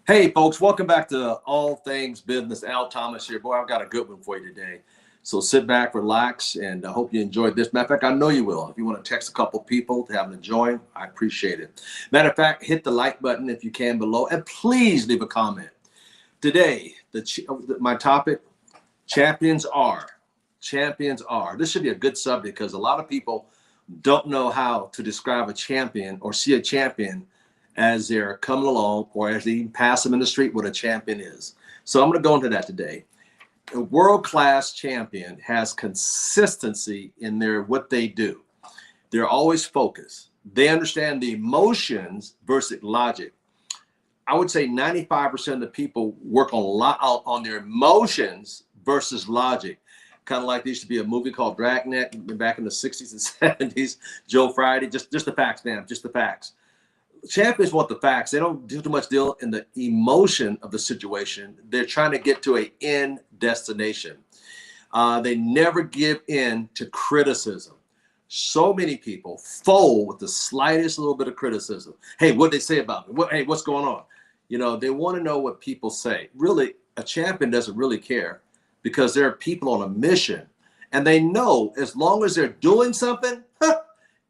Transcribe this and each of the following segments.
Hey, folks, welcome back to All Things Business. Al Thomas here. Boy, I've got a good one for you today. So sit back, relax, and I hope you enjoyed this. Matter of fact, I know you will. If you want to text a couple people to have them join, I appreciate it. Matter of fact, hit the like button if you can below, and please leave a comment. Today, my topic, champions are. Champions are. This should be a good subject because a lot of people don't know how to describe a champion or see a champion as they're coming along or as they pass them in the street what a champion is. So I'm going to go into that today. A world-class champion has consistency in what they do. They're always focused. They understand the emotions versus logic. I would say 95% of the people work on their emotions versus logic. Kind of like there used to be a movie called Dragnet back in the 60s and 70s. Joe Friday, just the facts, man, just the facts. Champions want the facts. They don't do too much deal in the emotion of the situation. They're trying to get to an end destination. They never give in to criticism. So many people fold with the slightest little bit of criticism. Hey, what they say about me? Hey, what's going on? You know, they want to know what people say. Really, a champion doesn't really care because there are people on a mission, and they know as long as they're doing something,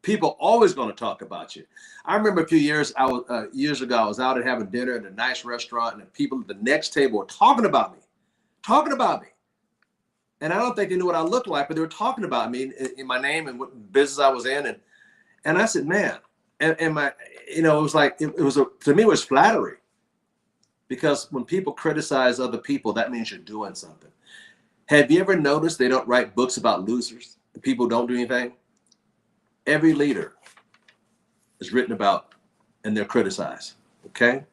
people always going to talk about you. I remember a few years ago, I was out and having dinner at a nice restaurant, and the people at the next table were talking about me. And I don't think they knew what I looked like, but they were talking about me in my name and what business I was in. And I said, man, and my, it was like, to me, it was flattery. Because when people criticize other people, that means you're doing something. Have you ever noticed they don't write books about losers? People don't do anything. Every leader is written about and they're criticized, okay?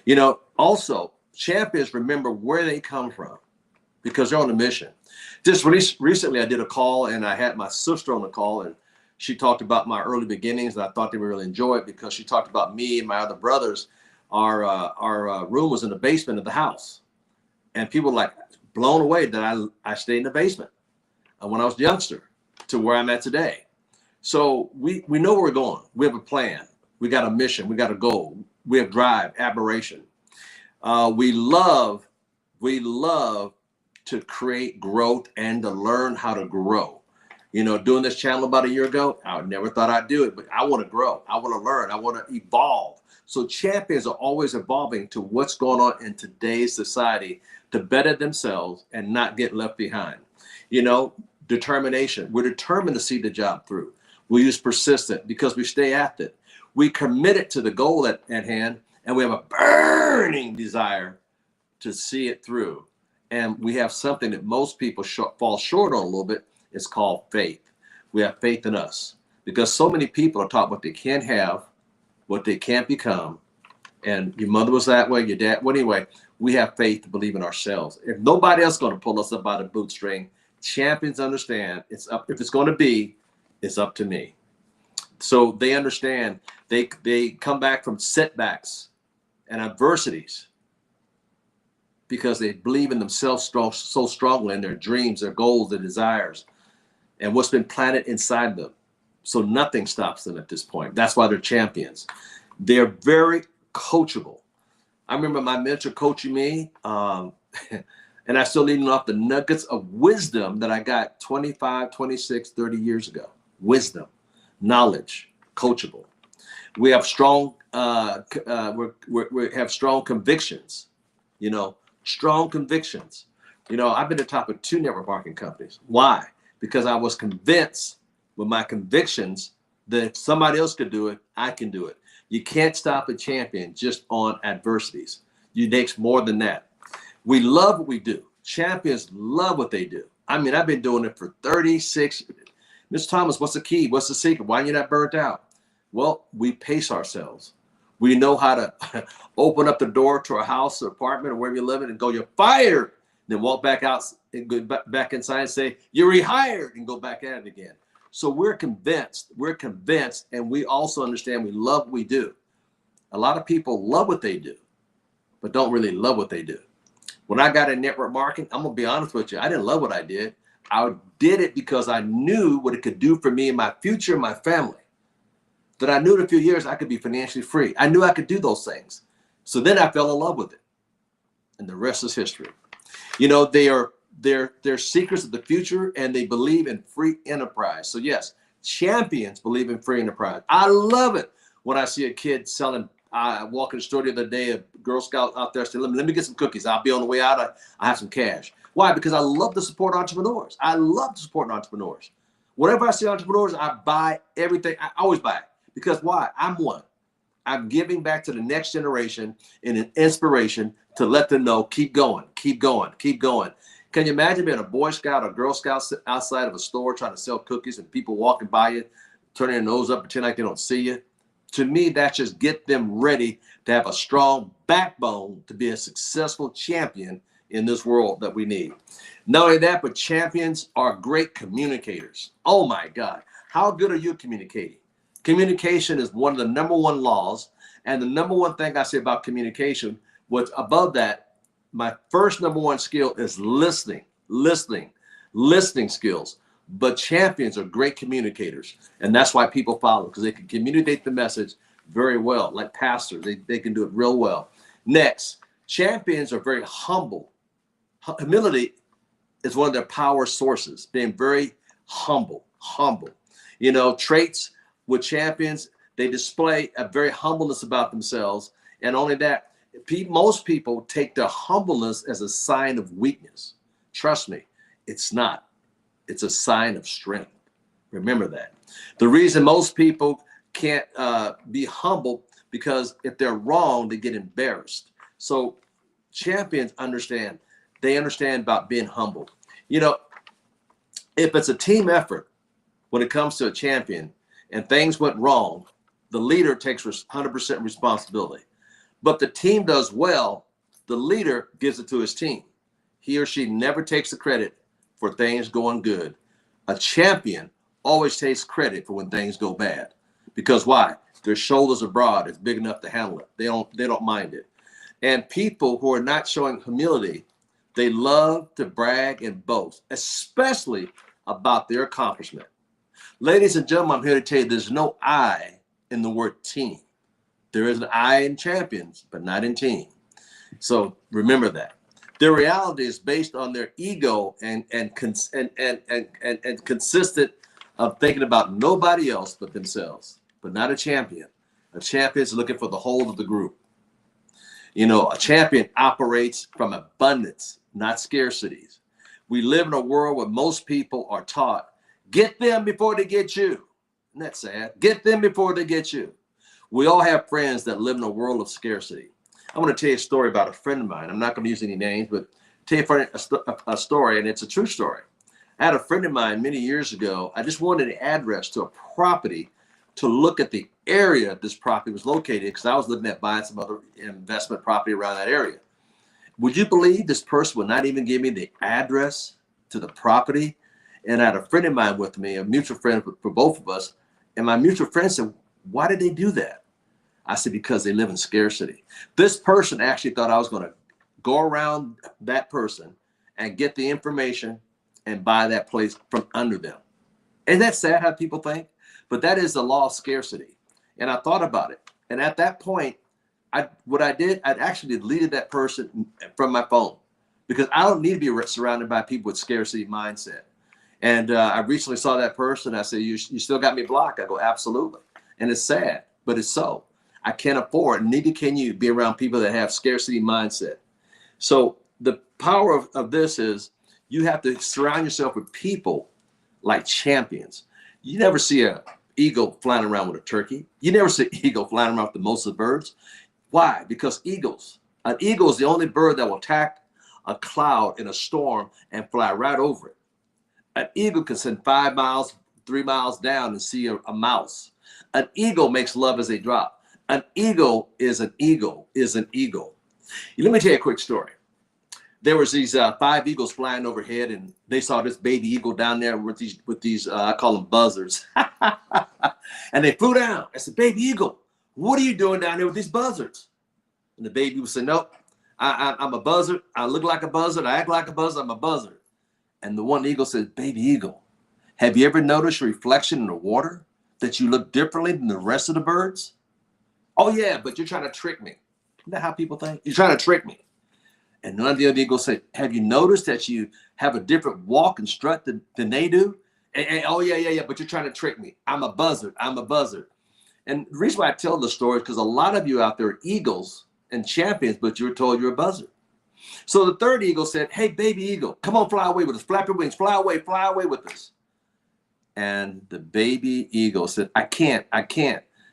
You know, also, champions remember where they come from because they're on a mission. Just recently, I did a call and I had my sister on the call and she talked about my early beginnings and I thought they would really enjoy it because she talked about me and my other brothers. Our room was in the basement of the house and people were like blown away that I stayed in the basement when I was a youngster to where I'm at today. So we know where we're going. We have a plan. We got a mission. We got a goal. We have drive, admiration. We love to create growth and to learn how to grow. You know, doing this channel about a year ago, I never thought I'd do it, but I want to grow. I want to learn. I want to evolve. So champions are always evolving to what's going on in today's society to better themselves and not get left behind. You know, determination. We're determined to see the job through. We use persistent because we stay at it. We committed to the goal at hand, and we have a burning desire to see it through. And we have something that most people fall short on a little bit. It's called faith. We have faith in us because so many people are taught what they can't have, what they can't become. And your mother was that way, your dad. Well, anyway, we have faith to believe in ourselves. If nobody else is going to pull us up by the bootstring, champions understand it's up. If it's going to be, it's up to me. So they understand. They come back from setbacks and adversities because they believe in themselves so strongly in their dreams, their goals, their desires, and what's been planted inside them. So nothing stops them at this point. That's why they're champions. They're very coachable. I remember my mentor coaching me, and I still leaving off the nuggets of wisdom that I got 25, 26, 30 years ago. Wisdom, knowledge, coachable. We have strong, we have strong convictions, you know, strong convictions. You know, I've been the top of 2 network marketing companies. Why? Because I was convinced with my convictions that if somebody else could do it, I can do it. You can't stop a champion just on adversities. You need more than that. We love what we do. Champions love what they do. I mean, I've been doing it for 36 years. Mr. Thomas, what's the key? What's the secret? Why are you not burnt out? Well, we pace ourselves. We know how to open up the door to a house or apartment or wherever you're living and go, you're fired. Then walk back out and go back inside and say, you're rehired, and go back at it again. So we're convinced, and we also understand we love what we do. A lot of people love what they do, but don't really love what they do. When I got in network marketing, I'm gonna be honest with you, I didn't love what I did. I did it because I knew what it could do for me and my future and my family. That I knew in a few years I could be financially free. I knew I could do those things. So then I fell in love with it, and the rest is history. You know, they're seekers of the future, and they believe in free enterprise. So yes, champions believe in free enterprise. I love it when I see a kid selling. I walked in the store the other day, a Girl Scout out there said, let me get some cookies. I'll be on the way out. I have some cash. Why? Because I love to support entrepreneurs. I love to support entrepreneurs. Whenever I see entrepreneurs, I buy everything. I always buy it. Because why? I'm one. I'm giving back to the next generation in an inspiration to let them know, keep going, keep going, keep going. Can you imagine being a Boy Scout or Girl Scout outside of a store trying to sell cookies and people walking by you, turning their nose up, pretend like they don't see you? To me, that just get them ready to have a strong backbone to be a successful champion in this world that we need. Not only that, but champions are great communicators. Oh my God, how good are you communicating? Communication is one of the #1 laws. And the #1 thing I say about communication, what's above that, my first #1 skill is listening skills. But champions are great communicators. And that's why people follow, because they can communicate the message very well. Like pastors, they can do it real well. Next, champions are very humble. Humility is one of their power sources, being very humble. You know, traits with champions, they display a very humbleness about themselves. And only that, most people take their humbleness as a sign of weakness. Trust me, it's not. It's a sign of strength. Remember that. The reason most people can't be humble, because if they're wrong, they get embarrassed. So champions understand. They understand about being humble. You know, if it's a team effort, when it comes to a champion and things went wrong, the leader takes 100% responsibility. But the team does well, the leader gives it to his team. He or she never takes the credit for things going good. A champion always takes credit for when things go bad. Because why? Their shoulders are broad. It's big enough to handle it. They don't mind it. And people who are not showing humility, they love to brag and boast, especially about their accomplishment. Ladies and gentlemen, I'm here to tell you there's no I in the word team. There is an I in champions, but not in team. So remember that. Their reality is based on their ego and consistent of thinking about nobody else but themselves, but not a champion. A champion is looking for the whole of the group. You know, a champion operates from abundance, not scarcities. We live in a world where most people are taught, get them before they get you. Isn't that sad? Get them before they get you. We all have friends that live in a world of scarcity. I want to tell you a story about a friend of mine. I'm not going to use any names, but tell you a story, and it's a true story. I had a friend of mine many years ago. I just wanted an address to a property to look at the area this property was located, because I was looking at buying some other investment property around that area. Would you believe this person would not even give me the address to the property? And I had a friend of mine with me, a mutual friend for both of us. And my mutual friend said, why did they do that? I said, because they live in scarcity. This person actually thought I was going to go around that person and get the information and buy that place from under them. Isn't that sad how people think? But that is the law of scarcity. And I thought about it. And at that point, what I did, I actually deleted that person from my phone, because I don't need to be surrounded by people with scarcity mindset. And I recently saw that person. I said, you still got me blocked? I go, absolutely. And it's sad, but it's so. I can't afford, neither can you, be around people that have scarcity mindset. So the power of this is you have to surround yourself with people like champions. You never see an eagle flying around with a turkey. You never see an eagle flying around with the most of the birds. Why? Because an eagle is the only bird that will attack a cloud in a storm and fly right over it. An eagle can send 5 miles, 3 miles down and see a mouse. An eagle makes love as they drop. An eagle is an eagle is an eagle. Let me tell you a quick story. There was these 5 eagles flying overhead, and they saw this baby eagle down there with these I call them buzzards. And they flew down. I said, baby eagle, what are you doing down there with these buzzards? And the baby would say, nope, I'm a buzzard. I look like a buzzard. I act like a buzzard. I'm a buzzard. And the one eagle said, baby eagle, have you ever noticed your reflection in the water, that you look differently than the rest of the birds? Oh yeah, but you're trying to trick me. Isn't that how people think? You're trying to trick me. And none of the other eagles said, have you noticed that you have a different walk and strut than they do? And, oh, yeah, but you're trying to trick me. I'm a buzzard. I'm a buzzard. And the reason why I tell the story is because a lot of you out there are eagles and champions, but you were told you're a buzzard. So the third eagle said, hey, baby eagle, come on, fly away with us. Flap your wings, fly away with us. And the baby eagle said, I can't.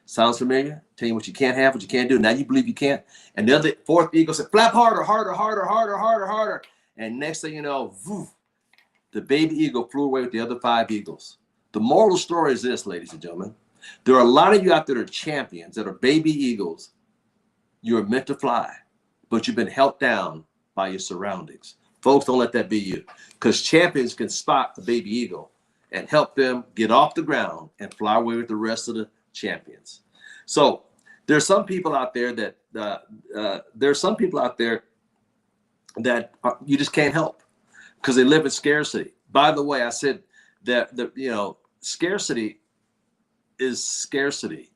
Sounds familiar? Tell you what you can't have, what you can't do. Now you believe you can't. And the other fourth eagle said, flap harder. And next thing you know, woof, the baby eagle flew away with the other 5 eagles. The moral of the story is this, ladies and gentlemen. There are a lot of you out there that are champions, that are baby eagles. You're meant to fly, but you've been held down by your surroundings. Folks, don't let that be you, because champions can spot the baby eagle and help them get off the ground and fly away with the rest of the champions. So there's some people out there that you just can't help because they live in scarcity. By the way, I said that scarcity is scarcity,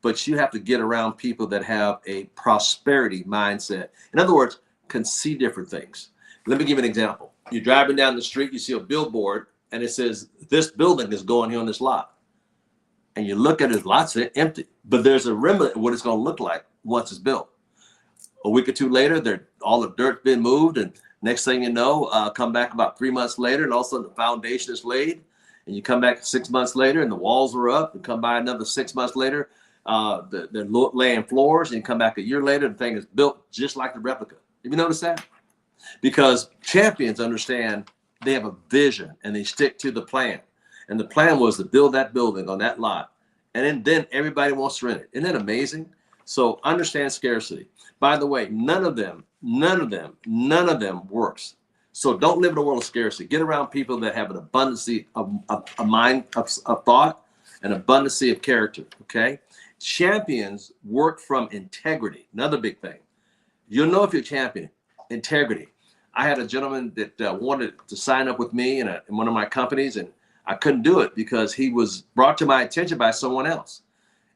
but you have to get around people that have a prosperity mindset. In other words, can see different things. Let me give you an example. You're driving down the street, you see a billboard, and it says, this building is going here on this lot. And you look at it, lots of it empty, but there's a remnant of what it's going to look like once it's built. A week or two later, all the dirt's been moved, and next thing you know, come back about 3 months later, and all of a sudden the foundation is laid. And you come back 6 months later, and the walls are up. And come by another 6 months later, they're laying floors, and you come back a year later, and the thing is built just like the replica. Have you noticed that? Because champions understand they have a vision, and they stick to the plan. And the plan was to build that building on that lot. And then everybody wants to rent it. Isn't that amazing? So understand scarcity. By the way, none of them works. So don't live in a world of scarcity. Get around people that have an abundance of mind, of thought, an abundance of character, okay? Champions work from integrity. Another big thing. You'll know if you're a champion. Integrity. I had a gentleman that wanted to sign up with me in one of my companies, and I couldn't do it because he was brought to my attention by someone else.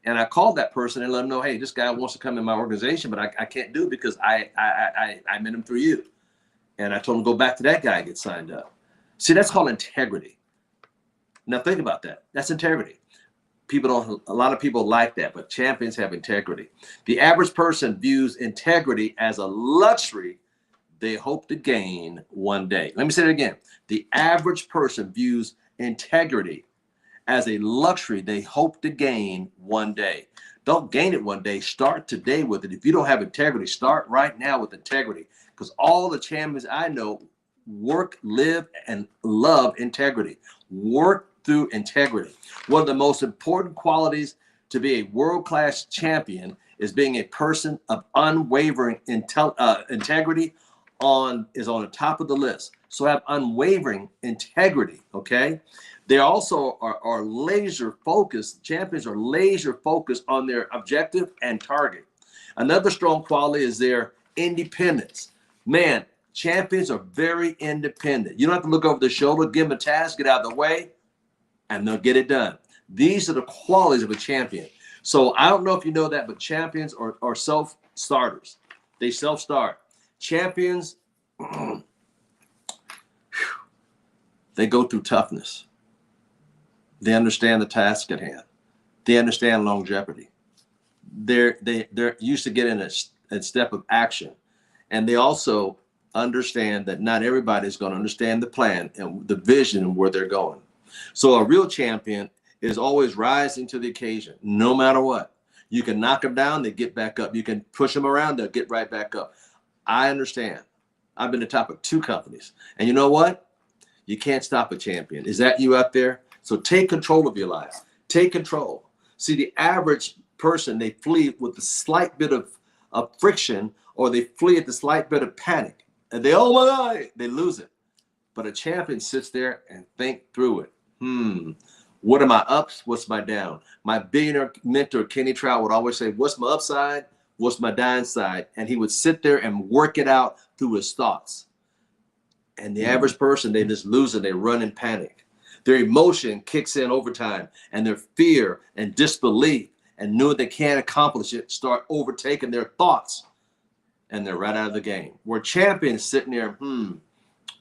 And I called that person and let him know, hey, this guy wants to come in my organization, but I can't do it because I met him through you. And I told him, go back to that guy and get signed up. See, that's called integrity. Now think about that. That's integrity. A lot of people like that, but champions have integrity. The average person views integrity as a luxury they hope to gain one day. Let me say it again. The average person views integrity as a luxury they hope to gain one day. Don't gain it one day. Start today with it. If you don't have integrity, start right now with integrity, because all the champions I know work, live, and love integrity. Work through integrity. One of the most important qualities to be a world-class champion is being a person of unwavering integrity is on the top of the list. So have unwavering integrity, okay? They also are laser focused. Champions are laser focused on their objective and target. Another strong quality is their independence. Man, champions are very independent. You don't have to look over their shoulder, give them a task, get out of the way, and they'll get it done. These are the qualities of a champion. So I don't know if you know that, but champions are self-starters. They self-start. Champions, they go through toughness. They understand the task at hand. They understand longevity. They're used to getting a step of action. And they also understand that not everybody is going to understand the plan and the vision and where they're going. So a real champion is always rising to the occasion, no matter what. You can knock them down, they get back up. You can push them around, they'll get right back up. I understand. I've been the top of 2 companies. And you know what? You can't stop a champion. Is that you out there? So take control of your life. Take control. See, the average person, they flee with a slight bit of friction, or they flee at the slight bit of panic. And they, oh my God, they lose it. But a champion sits there and think through it. What are my ups? What's my down? My billionaire mentor, Kenny Trout, would always say, what's my upside? What's my downside? And he would sit there and work it out through his thoughts. And the average person, they just lose it. They run in panic. Their emotion kicks in overtime, and their fear and disbelief and knowing they can't accomplish it start overtaking their thoughts. and they're right out of the game. Where champions sitting there,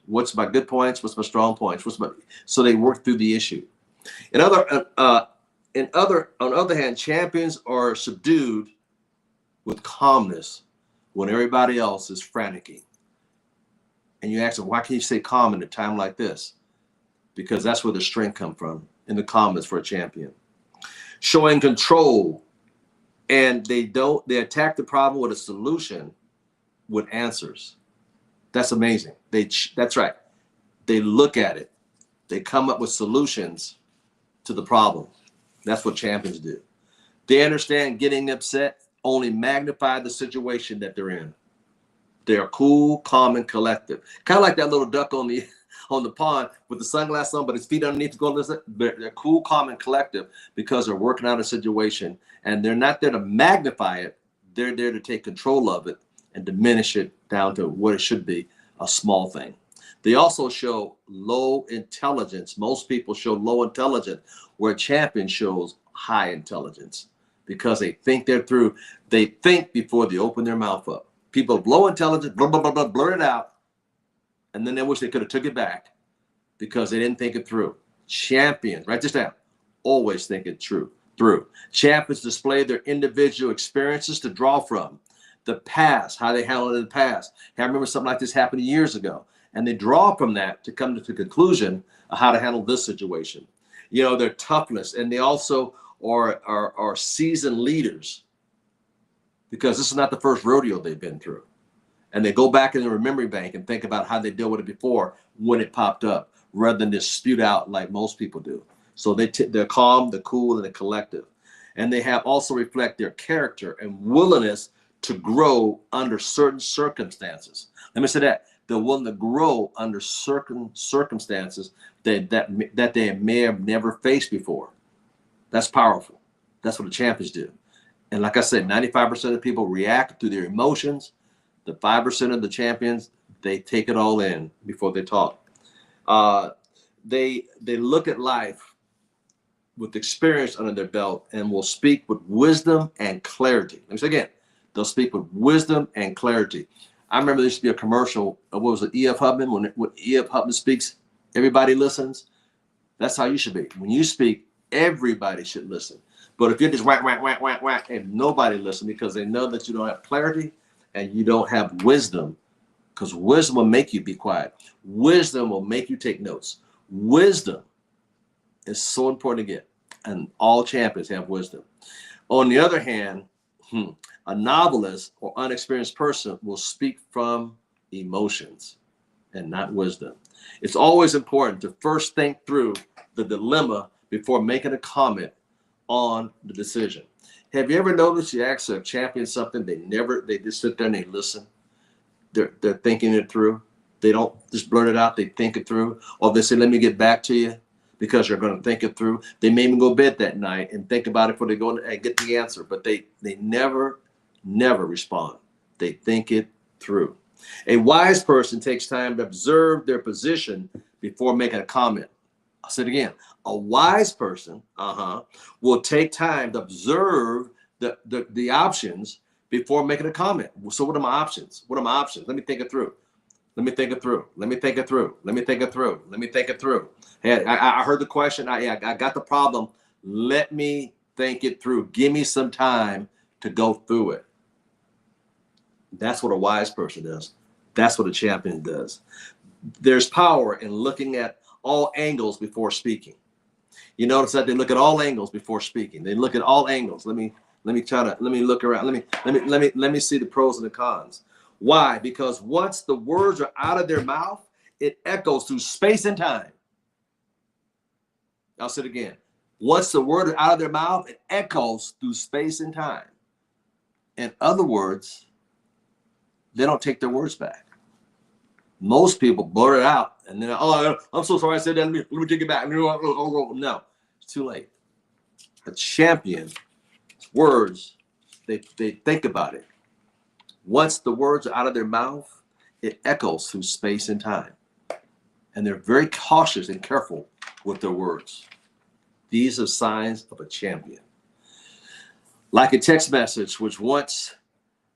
what's my good points? What's my strong points? So they work through the issue. On the other hand, champions are subdued with calmness when everybody else is franticking. And you ask them, why can't you stay calm in a time like this? Because that's where the strength comes from, in the calmness for a champion. Showing control, and they attack the problem with a solution, with answers. That's amazing. That's right. They look at it. They come up with solutions to the problem. That's what champions do. They understand getting upset only magnify the situation that they're in. They're cool, calm, and collective. Kind of like that little duck on the pond with the sunglasses on, but his feet underneath to go listen. They're cool, calm, and collective because they're working out a situation, and they're not there to magnify it. They're there to take control of it and diminish it down to what it should be, a small thing. They also show low intelligence. Most people show low intelligence, where a champion shows high intelligence because they think they're through. They think before they open their mouth up. People of low intelligence, blah, blah, blah, blah, blurt it out, and then they wish they could have took it back because they didn't think it through. Champions, write this down, always think it through. Champions display their individual experiences to draw from. The past, how they handled it in the past. Hey, I remember something like this happened years ago. And they draw from that to come to the conclusion of how to handle this situation. You know, their toughness, and they also are seasoned leaders, because this is not the first rodeo they've been through. And they go back in the memory bank and think about how they dealt with it before when it popped up, rather than just spewed out like most people do. So they're calm, they're cool, and they're collective. And they have also reflect their character and willingness to grow under certain circumstances. Let me say that. They're willing to grow under certain circumstances that they may have never faced before. That's powerful. That's what the champions do. And like I said, 95% of people react to their emotions. The 5% of the champions, they take it all in before they talk. They look at life with experience under their belt and will speak with wisdom and clarity. Let me say again, they'll speak with wisdom and clarity. I remember there used to be a commercial of, what was it, E.F. Hubman? When E.F. Hubman speaks, everybody listens. That's how you should be. When you speak, everybody should listen. But if you're just whack, whack, whack, whack, whack, and nobody listens because they know that you don't have clarity and you don't have wisdom, because wisdom will make you be quiet. Wisdom will make you take notes. Wisdom is so important to get, and all champions have wisdom. On the other hand, a novelist or unexperienced person will speak from emotions and not wisdom. It's always important to first think through the dilemma before making a comment on the decision. Have you ever noticed you ask a champion something, they just sit there and they listen? They're thinking it through. They don't just blurt it out, they think it through. Or they say, let me get back to you, because they're going to think it through. They may even go to bed that night and think about it before they go and get the answer, but they never respond. They think it through. A wise person takes time to observe their position before making a comment. I'll say it again. A wise person will take time to observe the options before making a comment. So what are my options? What are my options? Let me think it through. Let me think it through. Let me think it through. Let me think it through. Let me think it through. Hey, I heard the question. I got the problem. Let me think it through. Give me some time to go through it. That's what a wise person does. That's what a champion does. There's power in looking at all angles before speaking. You notice that they look at all angles before speaking. They look at all angles. Let me look around. Let me see the pros and the cons. Why? Because once the words are out of their mouth, it echoes through space and time. I'll say it again. Once the word is out of their mouth, it echoes through space and time. In other words, they don't take their words back. Most people blurt it out and then, oh, I'm so sorry I said that. Let me take it back. No, it's too late. A champion's words, they think about it. Once the words are out of their mouth, it echoes through space and time. And they're very cautious and careful with their words. These are signs of a champion. Like a text message, which once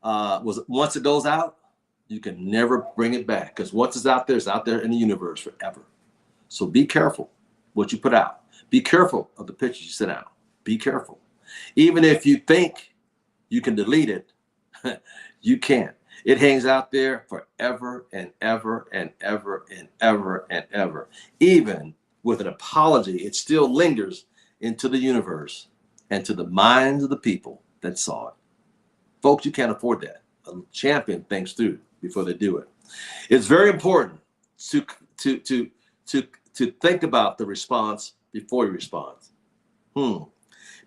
was once it goes out, you can never bring it back, because once it's out there in the universe forever. So be careful what you put out. Be careful of the pictures you send out. Be careful. Even if you think you can delete it, you can't. It hangs out there forever and ever and ever and ever and ever. Even with an apology, it still lingers into the universe and to the minds of the people that saw it. Folks, you can't afford that. A champion thinks through before they do it. It's very important to think about the response before you respond.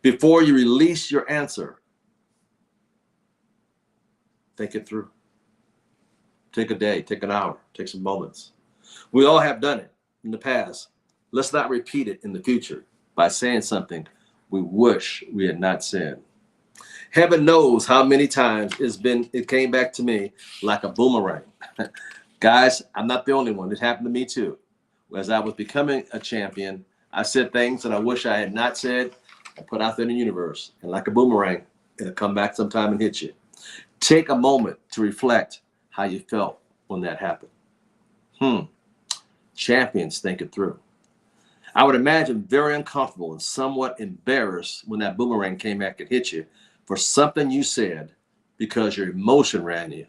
Before you release your answer, think it through. Take a day, take an hour, take some moments. We all have done it in the past. Let's not repeat it in the future by saying something we wish we had not said. Heaven knows how many times it came back to me like a boomerang. Guys, I'm not the only one. It happened to me too. As I was becoming a champion, I said things that I wish I had not said and put out there in the universe. And like a boomerang, it'll come back sometime and hit you. Take a moment to reflect how you felt when that happened. Champions think it through. I would imagine very uncomfortable and somewhat embarrassed when that boomerang came back and hit you for something you said because your emotion ran you.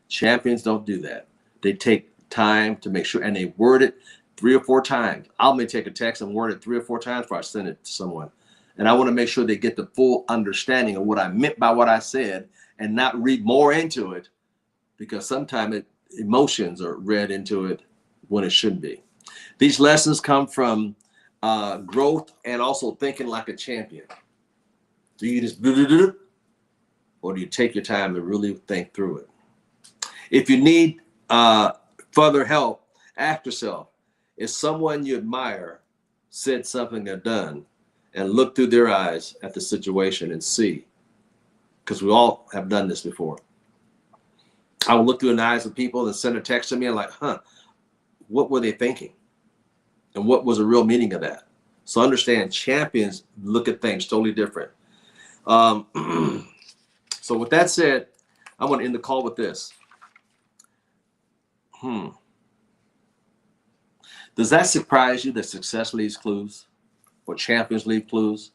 Champions don't do that. They take time to make sure, and they word it 3 or 4 times. I may take a text and word it 3 or 4 times before I send it to someone. And I want to make sure they get the full understanding of what I meant by what I said and not read more into it, because sometimes emotions are read into it when it shouldn't be. These lessons come from growth and also thinking like a champion. Do you just or do you take your time to really think through it? If you need further help, ask yourself, if someone you admire said something or done, and look through their eyes at the situation and see, because we all have done this before. I will look through the eyes of people and send a text to me and like, what were they thinking? And what was the real meaning of that? So understand, champions look at things totally different. So with that said, I'm going to end the call with this. Does that surprise you that success leaves clues, or champions leave clues?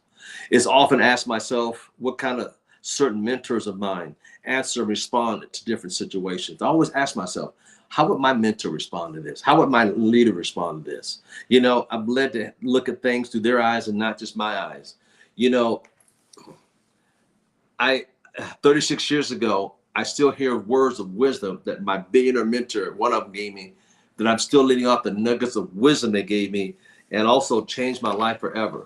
It's often asked myself what kind of certain mentors of mine answer and respond to different situations. I always ask myself, how would my mentor respond to this? How would my leader respond to this? You know, I'm led to look at things through their eyes and not just my eyes. You know, 36 years ago, I still hear words of wisdom that my billionaire mentor, one of them, gave me, that I'm still leading off the nuggets of wisdom they gave me, and also changed my life forever.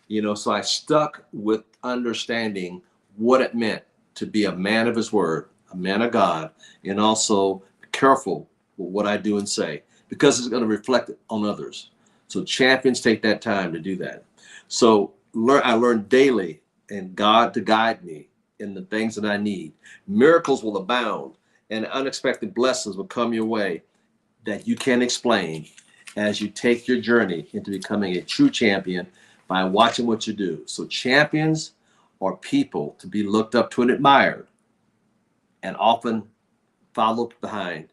You know, so I stuck with understanding what it meant to be a man of his word, a man of God, and also careful with what I do and say, because it's going to reflect on others. So champions take that time to do that. So I learn daily, and God to guide me in the things that I need. Miracles will abound, and unexpected blessings will come your way that you can't explain as you take your journey into becoming a true champion by watching what you do. So champions are people to be looked up to and admired, and often followed behind.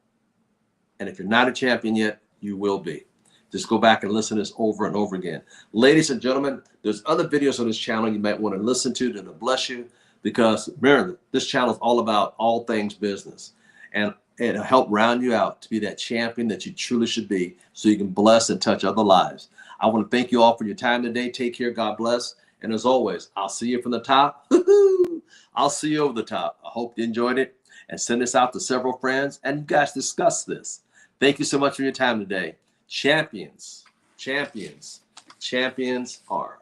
And if you're not a champion yet, you will be. Just go back and listen to this over and over again. Ladies and gentlemen, there's other videos on this channel you might want to listen to that'll bless you, because remember, this channel is all about all things business, and it'll help round you out to be that champion that you truly should be, so you can bless and touch other lives. I want to thank you all for your time today. Take care. God bless. And as always, I'll see you from the top. I'll see you over the top. I hope you enjoyed it, and send this out to several friends and you guys discuss this. Thank you so much for your time today. Champions, champions, champions are.